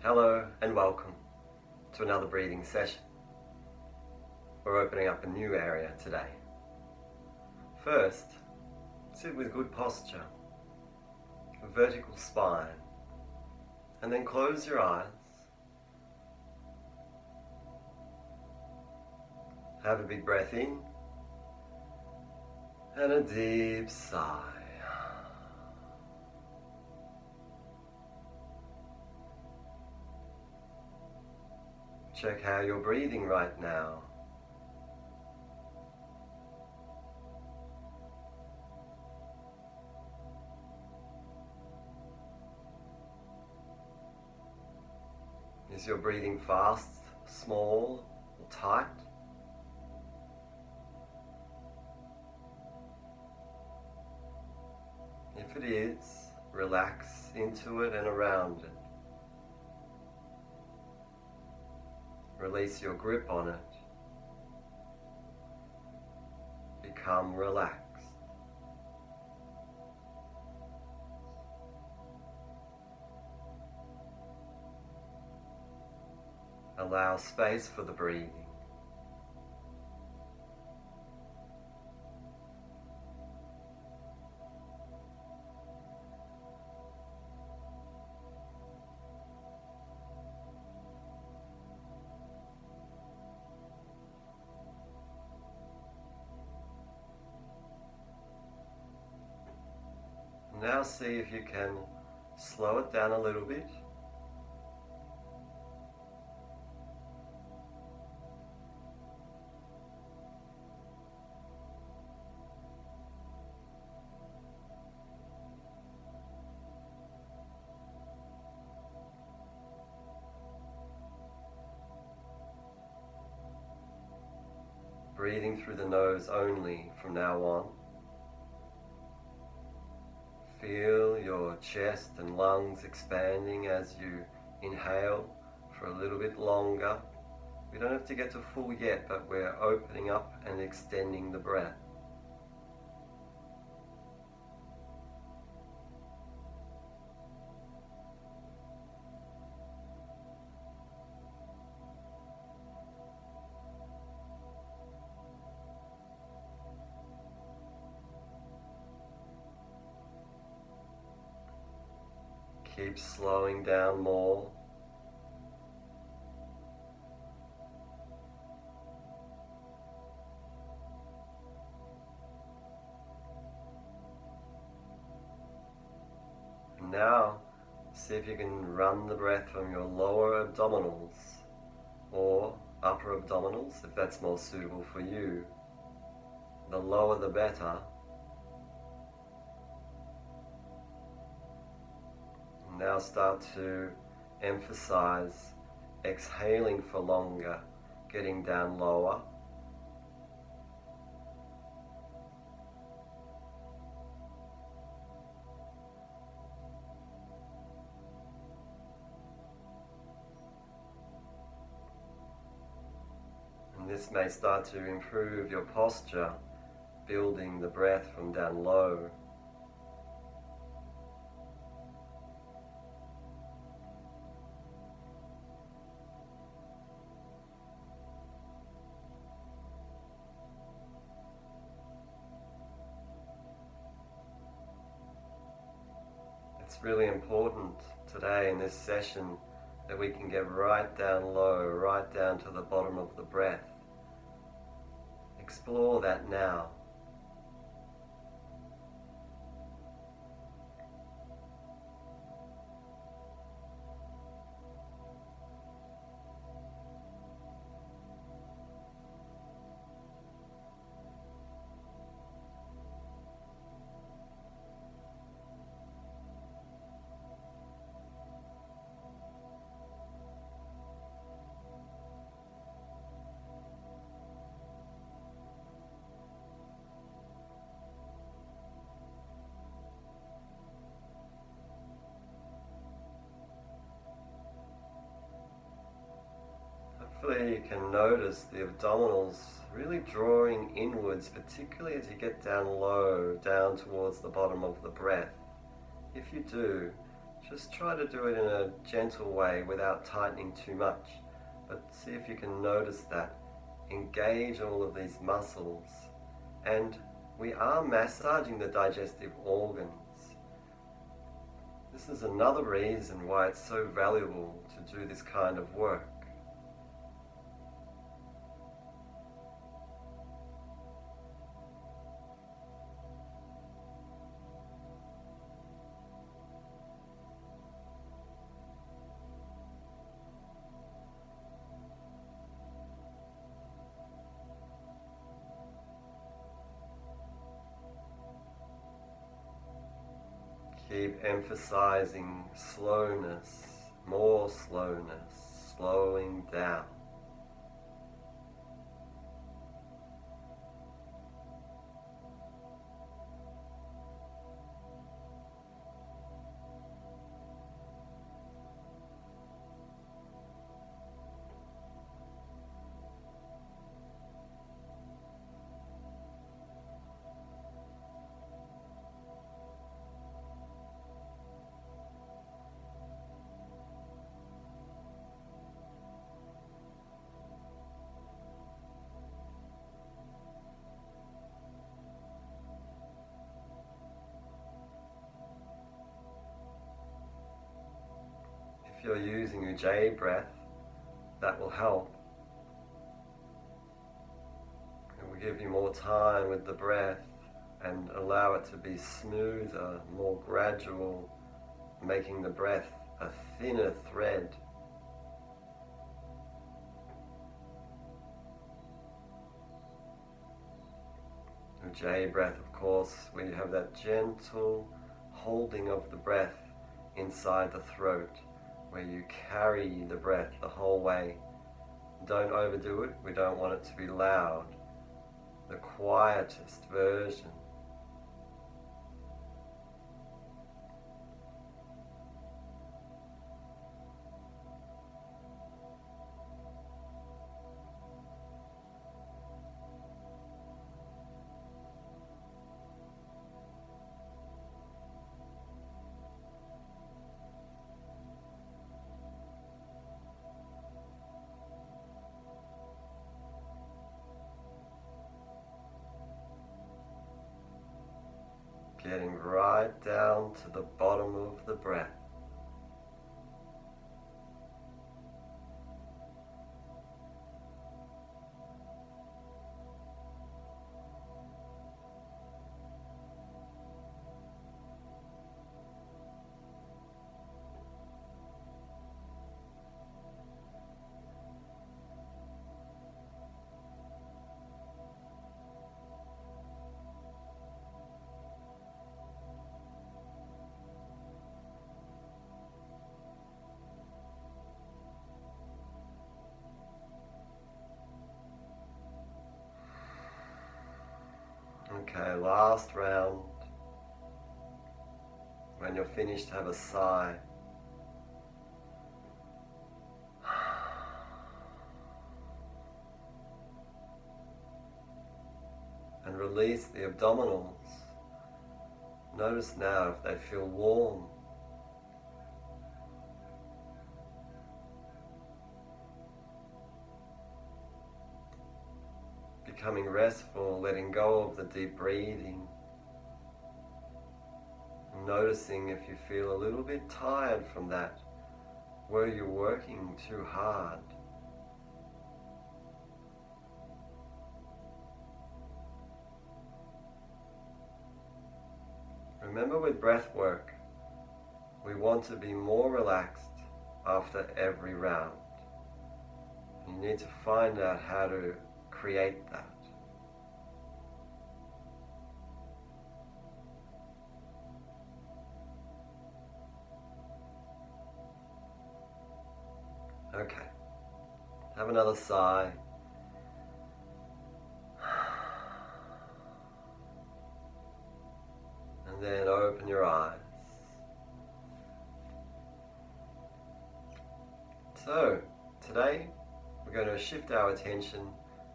Hello and welcome to another breathing session. We're opening up a new area today. First, sit with good posture, a vertical spine, and then close your eyes. Have a big breath in and a deep sigh. Check how you're breathing right now. Is your breathing fast, small, or tight? If it is, relax into it and around it. Release your grip on it. Become relaxed. Allow space for the breathing. Now see if you can slow it down a little bit. Breathing through the nose only from now on. Feel your chest and lungs expanding as you inhale for a little bit longer. We don't have to get to full yet, but we're opening up and extending the breath. Keep slowing down more. And now, see if you can run the breath from your lower abdominals or upper abdominals, if that's more suitable for you. The lower the better. Now start to emphasize exhaling for longer, getting down lower. And this may start to improve your posture, building the breath from down low. It's really important today in this session that we can get right down low, right down to the bottom of the breath. Explore that now. Hopefully you can notice the abdominals really drawing inwards, particularly as you get down low, down towards the bottom of the breath. If you do, Just try to do it in a gentle way without tightening too much, but see if you can notice that. Engage all of these muscles, and we are massaging the digestive organs. This is another reason why it's so valuable to do this kind of work. Keep emphasizing slowness, more slowness, slowing down. If you're using Ujjayi breath, that will help. It will give you more time with the breath and allow it to be smoother, more gradual, making the breath a thinner thread. Ujjayi breath, of course, where you have that gentle holding of the breath inside the throat, where you carry the breath the whole way. Don't overdo it, we don't want it to be loud. The quietest version. Getting right down to the bottom of the breath. Okay, last round. When you're finished, have a sigh. And release the abdominals. Notice now if they feel warm. Becoming restful, letting go of the deep breathing. Noticing if you feel a little bit tired from that. Were you working too hard? Remember, with breath work, we want to be more relaxed after every round. You need to find out how to create that. Okay, have another sigh. And then open your eyes. So, today we're going to shift our attention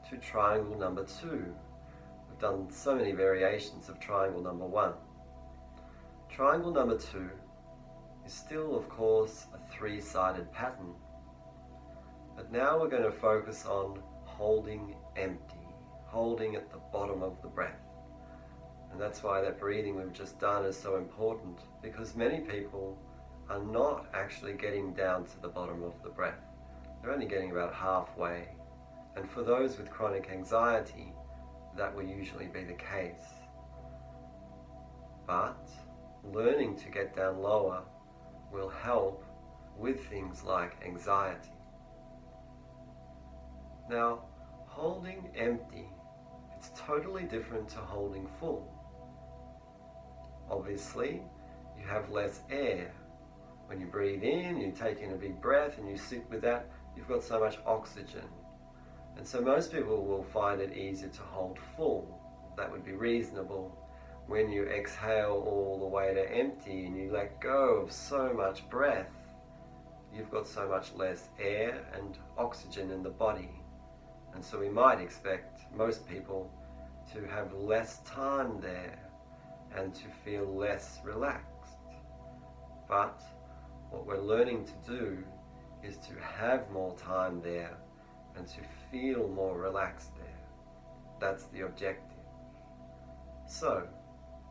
to triangle number 2. We've done so many variations of triangle number 1. Triangle number 2 is still, of course, a three-sided pattern. But now we're going to focus on holding empty, holding at the bottom of the breath. And that's why that breathing we've just done is so important, because many people are not actually getting down to the bottom of the breath. They're only getting about halfway. And for those with chronic anxiety, that will usually be the case. But learning to get down lower will help with things like anxiety. Now, holding empty, it's totally different to holding full. Obviously, you have less air. When you breathe in, you take in a big breath and you sit with that, you've got so much oxygen. And so most people will find it easier to hold full. That would be reasonable. When you exhale all the way to empty and you let go of so much breath, you've got so much less air and oxygen in the body. And so we might expect most people to have less time there and to feel less relaxed. But what we're learning to do is to have more time there and to feel more relaxed there. That's the objective. So,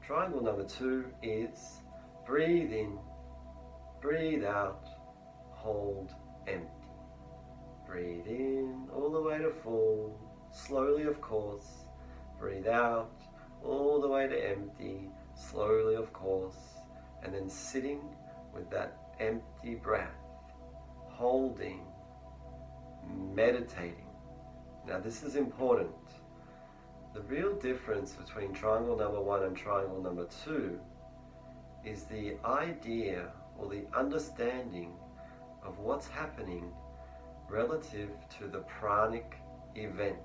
triangle number 2 is breathe in, breathe out, hold empty. Breathe in all the way to full, slowly of course. Breathe out all the way to empty, slowly of course. And then sitting with that empty breath, holding, meditating. Now this is important. The real difference between triangle number 1 and triangle number 2 is the idea or the understanding of what's happening relative to the pranic event.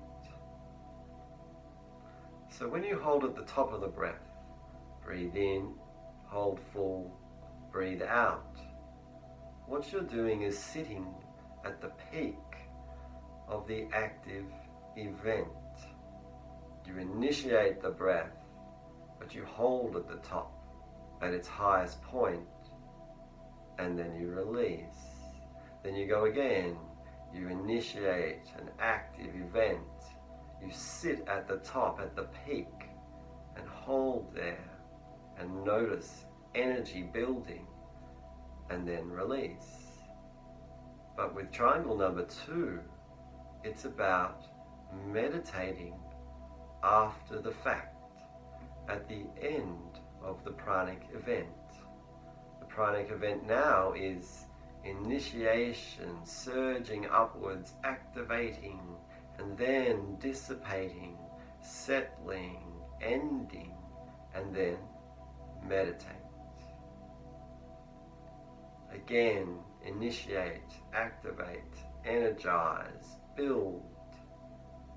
So when you hold at the top of the breath, breathe in, hold full, breathe out, what you're doing is sitting at the peak of the active event. You initiate the breath, but you hold at the top, at its highest point, and then you release. Then you go again, you initiate an active event, you sit at the top, at the peak, and hold there, and notice energy building, and then release. But with triangle number 2, it's about meditating after the fact, at the end of the pranic event. The pranic event now is initiation, surging upwards, activating, and then dissipating, settling, ending, and then meditate. Again, initiate, activate, energize, build,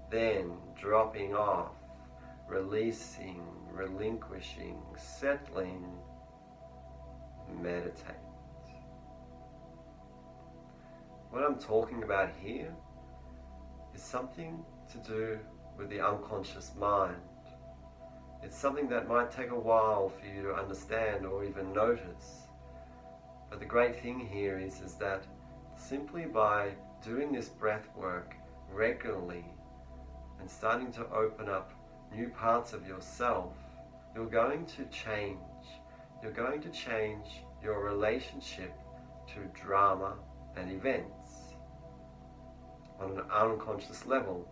then dropping off, releasing, relinquishing, settling, meditate. What I'm talking about here is something to do with the unconscious mind. It's something that might take a while for you to understand or even notice. But the great thing here is that simply by doing this breath work regularly and starting to open up new parts of yourself, you're going to change. You're going to change your relationship to drama and events. On an unconscious level,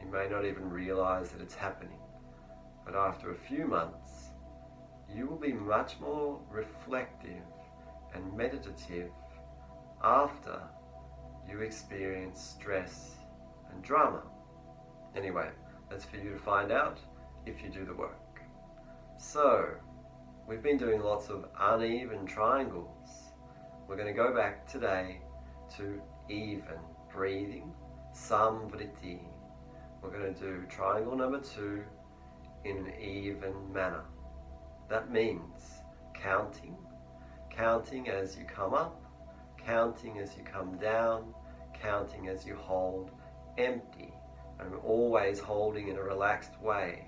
you may not even realize that it's happening. But after a few months, you will be much more reflective and meditative after you experience stress and drama. Anyway, that's for you to find out if you do the work. So, we've been doing lots of uneven triangles. We're going to go back today to even breathing, samvriti. We're going to do triangle number 2 in an even manner. That means counting as you come up, counting as you come down, counting as you hold empty, and always holding in a relaxed way.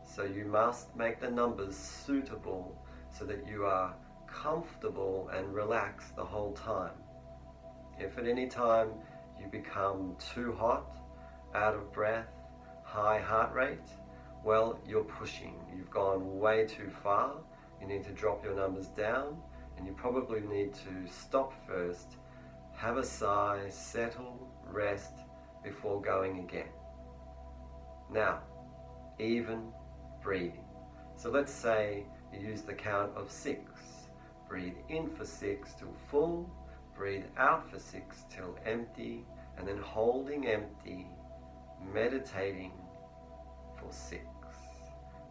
So you must make the numbers suitable so that you are comfortable and relaxed the whole time. If at any time you become too hot, out of breath, high heart rate, well, you're pushing. You've gone way too far. You need to drop your numbers down, and you probably need to stop first, have a sigh, settle, rest before going again. Now, even breathing. So let's say you use the count of 6. Breathe in for 6 till full, breathe out for 6 till empty, and then holding empty, meditating for 6.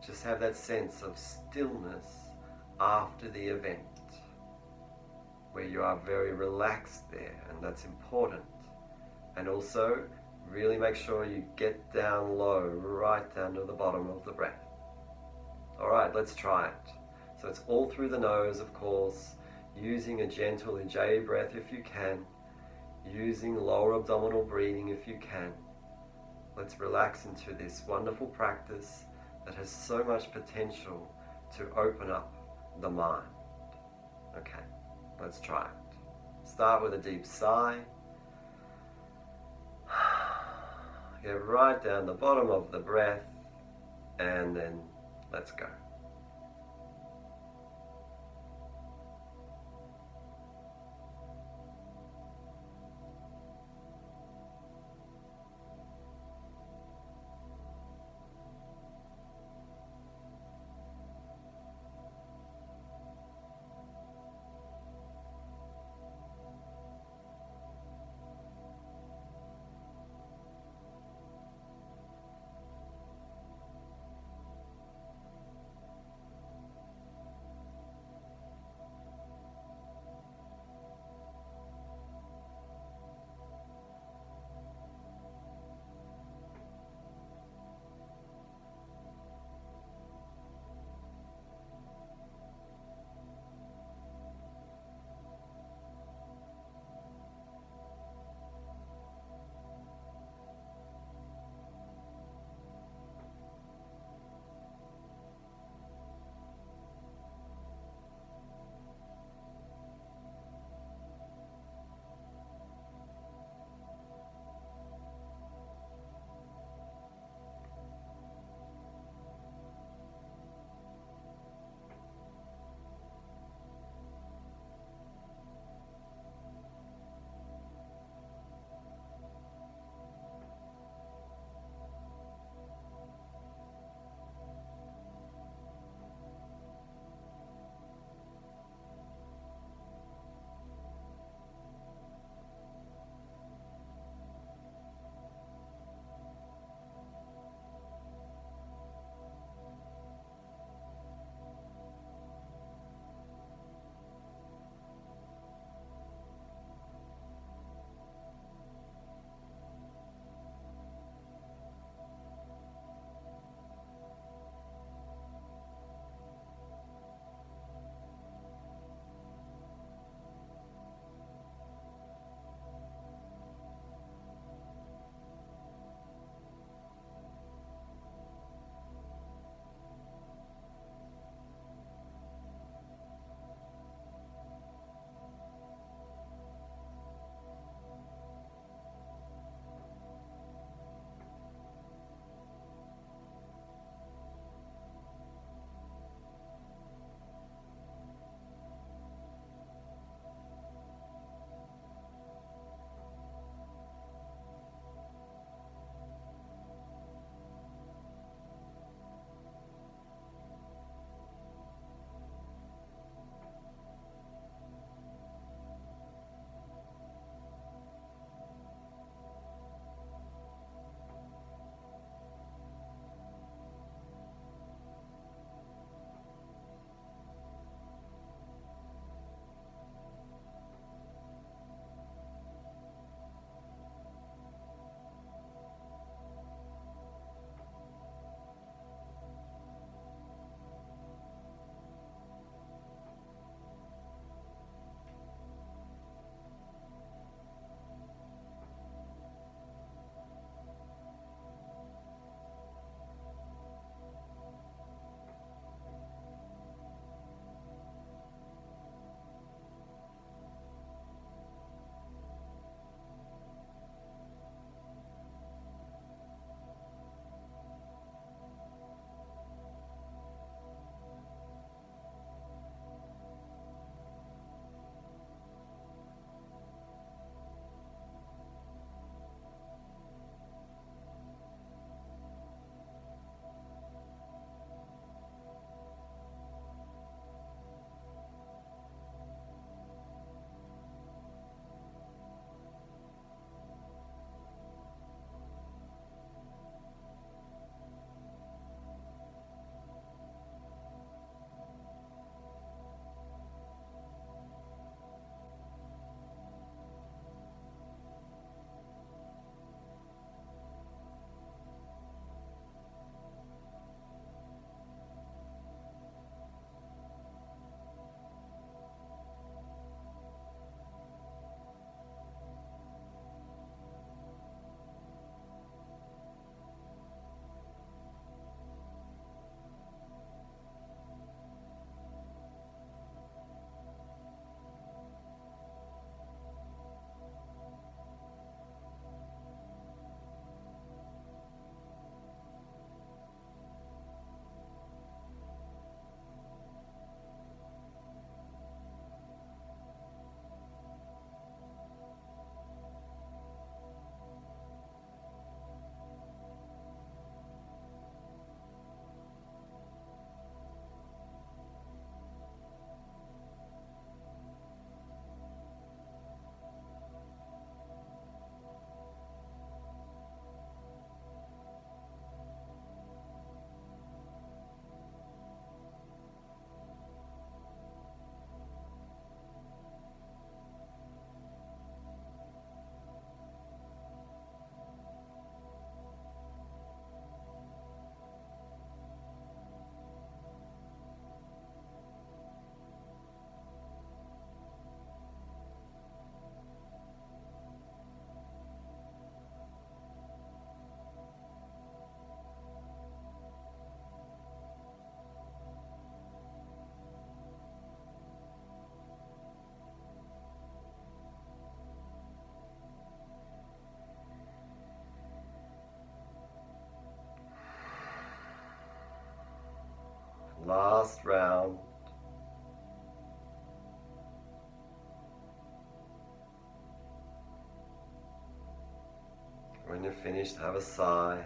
Just have that sense of stillness after the event, where you are very relaxed there, and that's important. And also, really make sure you get down low, right down to the bottom of the breath. Alright, let's try it. So it's all through the nose, of course, using a gentle Ujjayi breath if you can, using lower abdominal breathing if you can. Let's relax into this wonderful practice that has so much potential to open up the mind. Okay, let's try it. Start with a deep sigh. Get right down the bottom of the breath, and then let's go. Last round. When you're finished, have a sigh.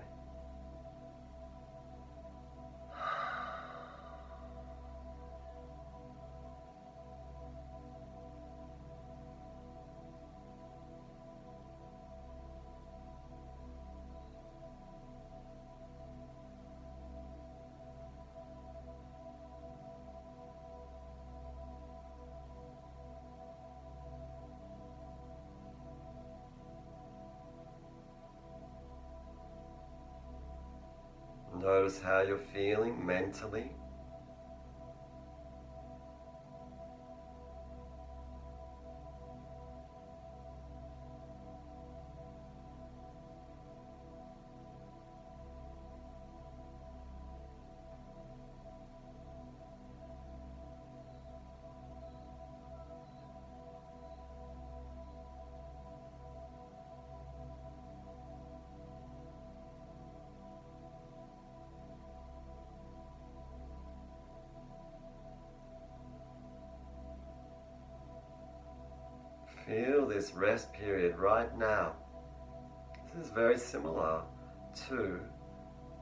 Notice how you're feeling mentally. Feel this rest period right now. This is very similar to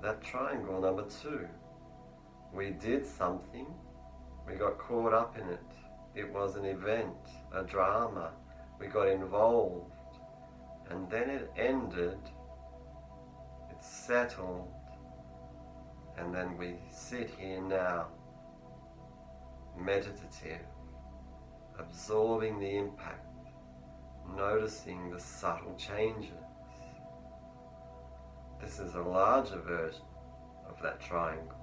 that triangle number 2. We did something, we got caught up in it. It was an event, a drama. We got involved, and then it ended, it settled, and then we sit here now, meditative, absorbing the impact, noticing the subtle changes. This is a larger version of that triangle.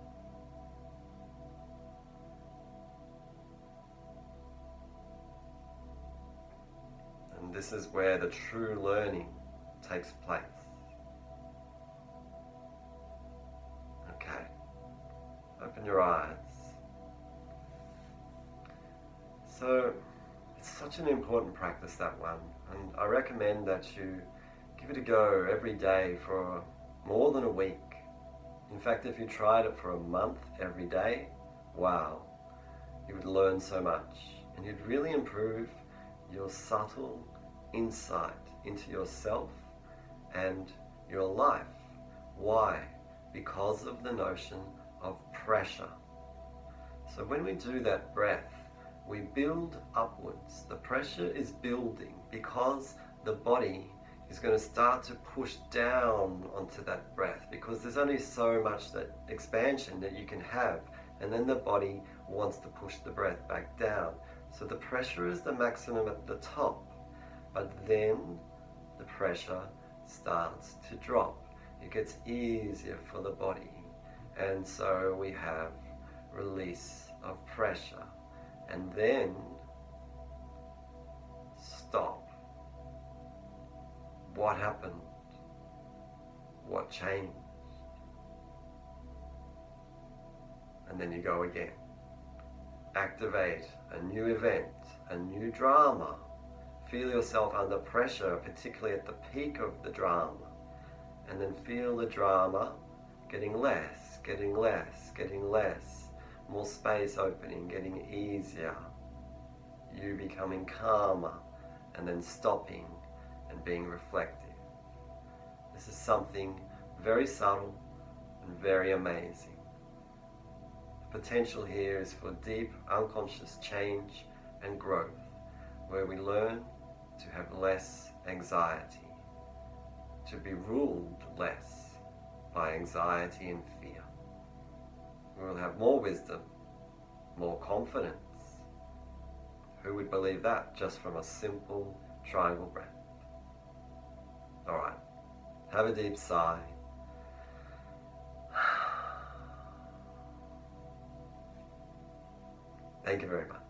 And this is where the true learning takes place. Okay, open your eyes. So, it's such an important practice, that one, and I recommend that you give it a go every day for more than a week. In fact, if you tried it for a month every day, wow, you would learn so much, and you'd really improve your subtle insight into yourself and your life. Why? Because of the notion of pressure. So when we do that breath, we build upwards. The pressure is building because the body is going to start to push down onto that breath, because there's only so much that expansion that you can have, and then the body wants to push the breath back down. So the pressure is the maximum at the top, but then the pressure starts to drop. It gets easier for the body, and so we have release of pressure, and then stop. What happened? What changed? And then you go again. Activate a new event, a new drama. Feel yourself under pressure, particularly at the peak of the drama. And then feel the drama getting less, getting less, getting less. More space opening, getting easier. You becoming calmer, and then stopping and being reflective. This is something very subtle and very amazing. The potential here is for deep unconscious change and growth, where we learn to have less anxiety, to be ruled less by anxiety and fear. We will have more wisdom, more confidence. Who would believe that just from a simple triangle breath? Alright, have a deep sigh. Thank you very much.